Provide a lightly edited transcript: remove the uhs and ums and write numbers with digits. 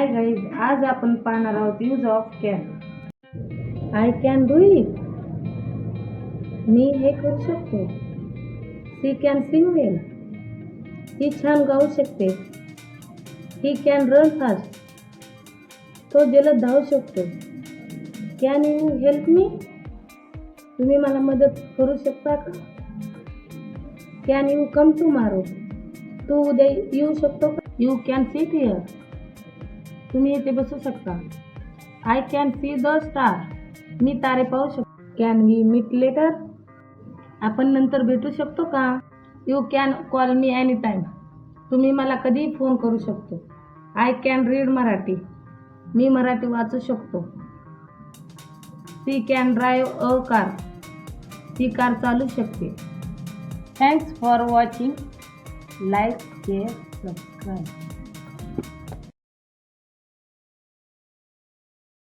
Hi guys, आज आपण पाहणार आहोत use of can. I can do it. मी हे करू शकतो. She can sing well. ही छान गाऊ शकते. He can run fast. तो जलद धावू शकतो. Can you help me. तुम्ही मला मदत करू शकता का. Can you come tomorrow. तू उद्या येऊ शकतो का. You can sit here. तुम्ही इथे बसू शकता. I can see the star. मी तारे पाहू शकतो. Can we meet letter. आपण नंतर भेटू शकतो का. You can call me any time. तुम्ही मला कधीही फोन करू शकतो. I can read Marathi. मी मराठी वाचू शकतो. She can drive a car. ती कार चालू शकते. Thanks for watching. Like, share, subscribe.